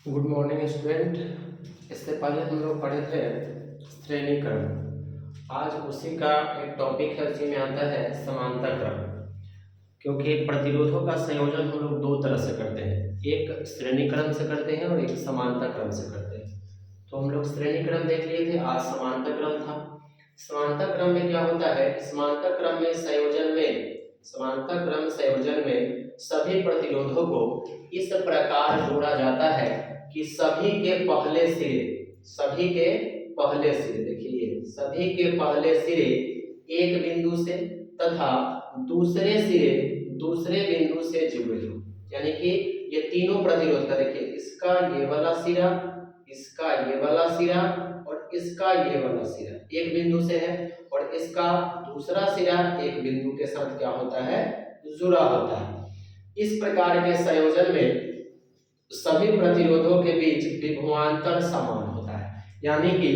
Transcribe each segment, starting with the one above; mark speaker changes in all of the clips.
Speaker 1: Good morning student. इससे पहले हम लोग पढ़े थे श्रेणी क्रम। आज उसी का एक टॉपिक है, उसी में आता है समानता क्रम। क्योंकि प्रतिरोधों का संयोजन हम लोग दो तरह से करते हैं, एक श्रेणी क्रम से करते हैं और एक समानता क्रम से करते हैं। तो हम लोग श्रेणी क्रम देख लिए थे, आज समानता क्रम था। समानता क्रम में क्या होता है, समानता क्रम में संयोजन में सभी प्रतिरोधों को इस प्रकार जोड़ा जाता है कि सभी के पहले सिरे देखिए, सभी के पहले सिरे एक बिंदु से तथा दूसरे सिरे दूसरे बिंदु से जुड़े हो। यानी कि ये तीनों प्रतिरोध का देखिए, इसका ये वाला सिरा, इसका ये वाला सिरा और इसका ये वाला सिरा एक बिंदु से है, और इसका दूसरा सिरा एक बिंदु के साथ क्या होता है, जुड़ा होता है। इस प्रकार के संयोजन में सभी प्रतिरोधों के बीच विभवांतर समान होता है। यानी कि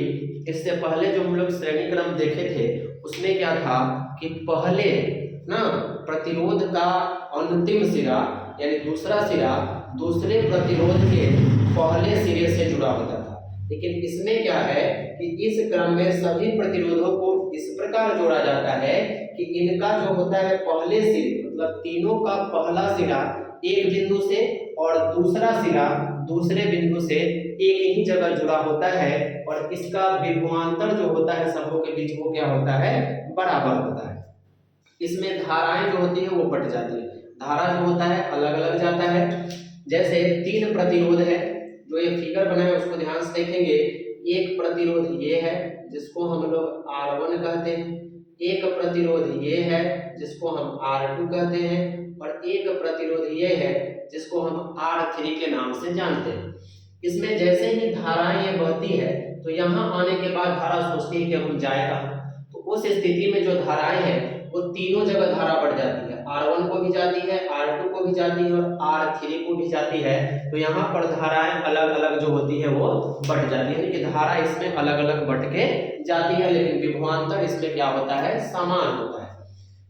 Speaker 1: इससे पहले जो हम लोग श्रेणी क्रम देखे थे उसमें क्या था कि पहले ना प्रतिरोध का अंतिम सिरा यानी दूसरा सिरा दूसरे प्रतिरोध के पहले सिरे से जुड़ा होता था। लेकिन इसमें क्या है कि इस क्रम में सभी प्रतिरोधों को इस प्रकार जोड़ा जाता है कि इनका जो होता है पहले सिरे, मतलब तीनों का पहला सिरा एक बिंदु से और दूसरा सिरा दूसरे बिंदु से एक ही जगह जुड़ा होता है, और इसका विभवांतर जो होता है सबों के बीच वो क्या होता है, बराबर होता है। इसमें धाराएं जो होती है वो बट जाती है, धारा जो होता है अलग अलग जाता है। जैसे तीन प्रतिरोध है, जो ये फिगर बनाए उसको ध्यान से देखेंगे। एक प्रतिरोध ये है जिसको हम लोग R1 कहते हैं, एक प्रतिरोध ये है जिसको हम R2 कहते हैं, और एक प्रतिरोध ये है जिसको हम R3 के नाम से जानते हैं। इसमें जैसे ही धाराएं ये बहती है तो यहाँ आने के बाद धारा सोचती है कि हम जाएगा, तो उस स्थिति में जो धाराएं हैं वो तीनों जगह धारा बढ़ जाती है, R1 को भी जाती है, R2 को भी जाती है और R3 को भी जाती है। तो यहाँ पर धाराएं अलग अलग जो होती है वो बढ़ जाती है, यानी कि धारा इसमें अलग अलग बढ़ के जाती है, लेकिन विभवांतर इसमें क्या होता है, समान होता है।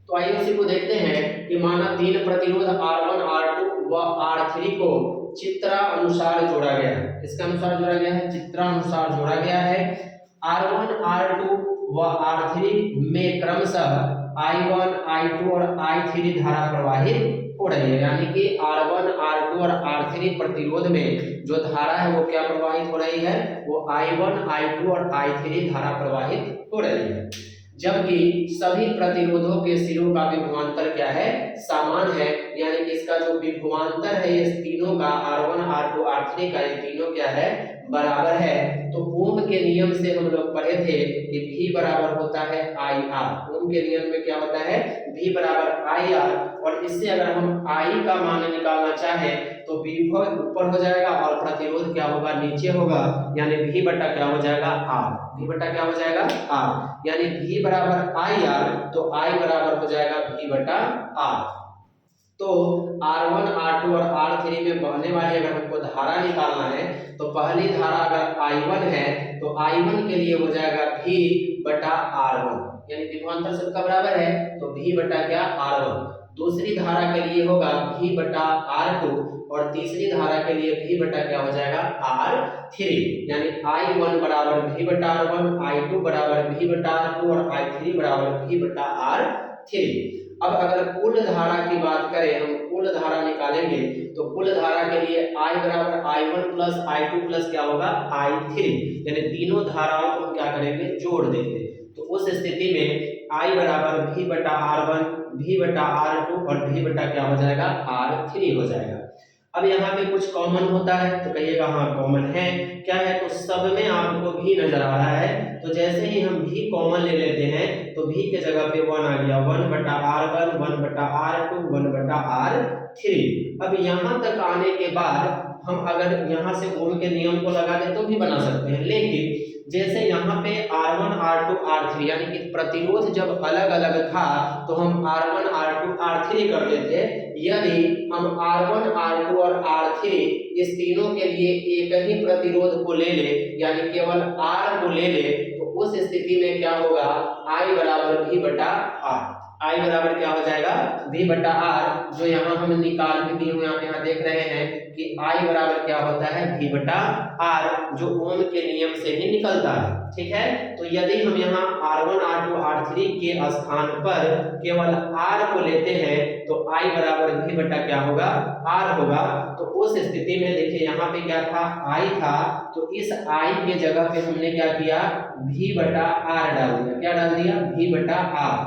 Speaker 1: तो आइए उसी को देखते हैं कि माना तीन प्रतिरोध R1, R2 व R3 को चित्रानुसार जोड़ा गया है। इसके अनुसार जोड़ा गया है, चित्रानुसार जोड़ा गया है। R1, R2 व R3 में क्रमशः I1, I2 और I3 धारा प्रवाहित हो रही है। यानी कि R1, R2 और R3 प्रतिरोध में जो धारा है वो क्या प्रवाहित हो रही है, वो I1, I2 और I3 धारा प्रवाहित हो रही है। जबकि सभी प्रतिरोधों के सिरों का विभवांतर क्या है, समान है। यानी कि इसका जो विभवांतर है ये तीनों का R1, R2, R3 का ये तीनों क्या है, बराबर है। तो ओम के नियम से हम लोग पढ़े थे कि V बराबर होता है IR। ओम के नियम में क्या होता है, V बराबर IR, और इससे अगर हम I का मान निकालना चाहें तो विभव ऊपर हो जाएगा और प्रतिरोध क्या होगा, नीचे होगा। यानी V बटा क्या हो जाएगा, R। V बटा क्या हो जाएगा, R। यानी V बराबर IR, तो I बराबर हो जाएगा V बटा R। तो R1, R2 और R3 में बहने वाली अगर हमको धारा निकालना है तो पहली धारा अगर I1 है तो I1 के लिए हो जाएगा V बटा R1, यानी विभवांतर सबका बराबर है तो V बटा क्या, R1। दूसरी धारा के लिए होगा V बटा R2, और तीसरी धारा के लिए V बटा क्या हो जाएगा, R3। यानी I1 बराबर V बटा R1, I2 बराबर V बटा R2 और I3 बराबर V बटा R3। अब अगर कुल धारा की बात करें, हम कुल धारा निकालेंगे तो कुल धारा के लिए I बराबर I1 प्लस I2 प्लस क्या होगा, I3। यानी तीनों धाराओं को हम क्या करेंगे, जोड़ देंगे। तो उस स्थिति में I बराबर V बटा R1, V बटा R2 और V बटा क्या हो जाएगा, R3 हो जाएगा। अब यहाँ पे कुछ कॉमन होता है तो कहिएगा हाँ कॉमन है, क्या है, तो सब में आपको भी नजर आ रहा है। तो जैसे ही हम भी कॉमन ले लेते हैं तो भी के जगह पे 1 आ गया, 1 बटा R1, 1 बटा R2, 1 बटा R3। अब यहाँ तक आने के बाद हम अगर यहाँ से ओम के नियम को लगा दें तो भी बना सकते हैं, लेकिन जैसे यहाँ पे R1, R2, R3 यानी कि प्रतिरोध जब अलग अलग था तो हम R1, R2, R3 करते थे। यदि हम R1, R2 और R3 इस तीनों के लिए एक ही प्रतिरोध को ले ले, यानी केवल R को ले ले, तो उस स्थिति में क्या होगा, I बराबर V बटा R। I बराबर क्या हो जाएगा V बटा R, जो यहाँ हम निकाल भी दिए हुए आप यहाँ देख रहे हैं कि I बराबर क्या होता है V बटा R, जो ओम के नियम से ही निकलता है। ठीक है, तो यदि हम यहाँ R1 R2 R3 के स्थान पर केवल R को लेते हैं तो I बराबर V बटा क्या होगा R होगा। तो उस स्थिति में देखिए यहाँ पे क्या था I था, तो इस I के जगह पे हमने क्या किया V बटा R डाल दिया। क्या डाल दिया V बटा R।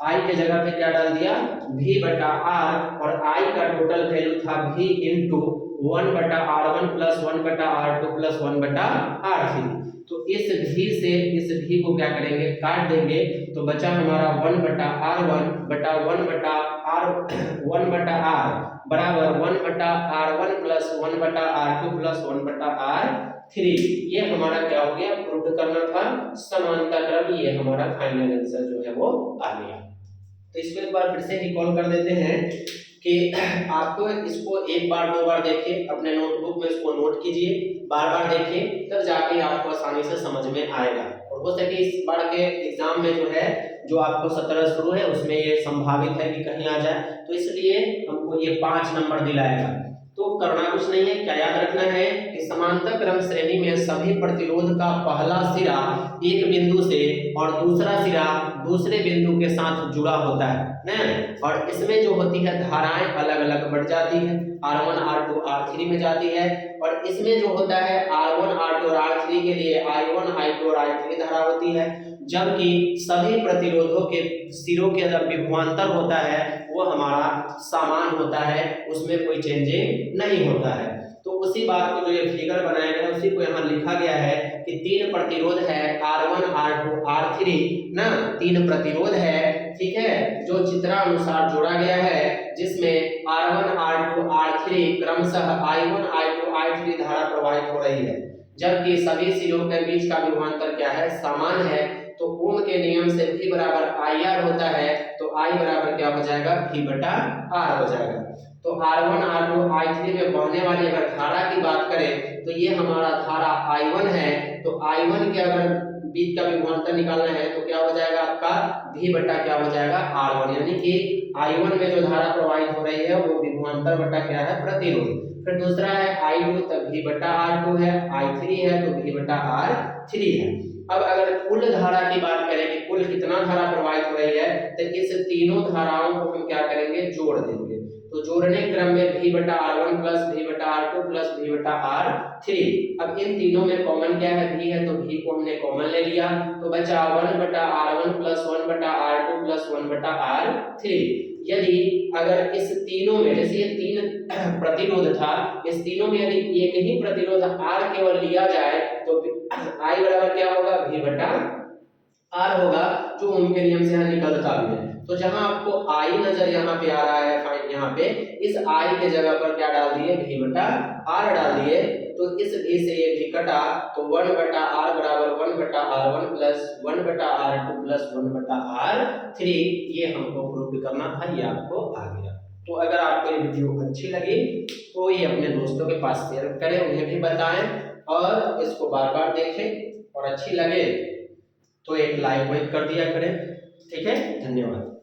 Speaker 1: I के जगह पे क्या डाल दिया V बटा R, और I का टोटल वैल्यू था V इंटू 1 बटा R1 प्लस 1 बटा R2 प्लस 1 बटा R3। तो इस V से इस V को क्या करेंगे काट देंगे, तो बचा हमारा 1 बटा R1 बटा 1 बटा R बराबर 1 बटा R1 प्लस 1 बटा R2 प्लस 1 बटा R3। ये हमारा क्या हो गया प्रूव करना था समानता क्रम। ये हमारा फाइनल आंसर जो है वो आ गया। तो इसको एक बार फिर से रिकॉल कर देते हैं कि आपको इसको एक बार दो बार देखिए, अपने नोटबुक में इसको नोट कीजिए, बार बार देखिए, तब जाके आपको आसानी से समझ में आएगा। और हो सके इस बार के एग्जाम में जो है जो आपको 17 शुरू है उसमें ये संभावित है कि कहीं आ जाए, तो इसलिए हमको ये 5 नंबर दिलाएगा। तो करना कुछ नहीं है, क्या याद रखना है कि समांतर क्रम श्रेणी में सभी प्रतिरोध का पहला सिरा एक बिंदु से और दूसरा सिरा दूसरे बिंदु के साथ जुड़ा होता है ना, और इसमें जो होती है धाराएं अलग अलग बढ़ जाती है, R1 R2 R3 में जाती है, और इसमें जो होता है R1 R2 और R3 के लिए I1 I2 और I3 धारा होती है, जबकि सभी प्रतिरोधों के सिरों के जब विभवांतर होता है वो हमारा समान होता है, उसमें कोई चेंजिंग नहीं होता है। तो उसी बात को जो ये फिगर बनाया गया है उसी को यहाँ लिखा गया है कि 3 प्रतिरोध है R1 R2 R3 ना, 3 प्रतिरोध है, ठीक है, जो चित्रानुसार जोड़ा गया है, जिसमें R1 R2 R3 क्रमशः I1 I2 I3 धारा प्रवाहित हो रही है, जबकि सभी सिरों के बीच का विभवांतर क्या है समान है। तो ओम के नियम से V बराबर IR होता है, तो I बराबर क्या हो जाएगा V बटा R हो जाएगा। तो R1 R2 I3 में बहने वाली अगर धारा की बात करें तो ये हमारा धारा I1 है, तो I1 के अगर बीच का विभवांतर निकालना है तो क्या हो जाएगा आपका V बटा क्या हो जाएगा R1, यानी कि I1 में जो धारा प्रवाहित हो रही है वो विभवांतर बटा क्या है प्रतिरोध। फिर दूसरा है I2, तब V बटा R2 है, I3 है तो V बटा R3 है। अब अगर कुल धारा की बात करें कि कुल कितना धारा प्रवाहित हो रही है, तो इस तीनों धाराओं को हम क्या करेंगे जोड़ देंगे। तो जोड़ने क्रम में V बटा R1 प्लस V बटा R2 प्लस V बटा R3। अब इन तीनों में कॉमन क्या है V है, तो V को हमने कॉमन ले लिया, तो बचा 1 बटा R1 प्लस 1 बटा R2 प्लस 1 बटा R3। यदि अगर इस तीनों में जैसे ये 3 प्रतिरोध था, इस तीनों में यदि एक ही प्रतिरोध R केवल लिया जाए तो I बराबर क्या होगा V बटा R होगा, जो ओम के नियम से यहाँ निकलता भी है। तो जहां आपको I नजर यहाँ पे आ रहा है, यहाँ पे इस I के जगह पर क्या डाल दिए V बटा R डाल दिए, तो इस V से ये V कटा, तो 1 बटा R बराबर 1 बटा R1 प्लस 1 बटा R2 प्लस 1 बटा R3। ये हमको प्रूव करना था, ये आपको आ गया। तो अगर आपको ये वीडियो अच्छी लगी तो ये अपने दोस्तों के पास शेयर करें, उन्हें भी बताएं, और इसको बार बार देखें, और अच्छी लगे तो एक लाइक कर दिया करें। ठीक है, धन्यवाद।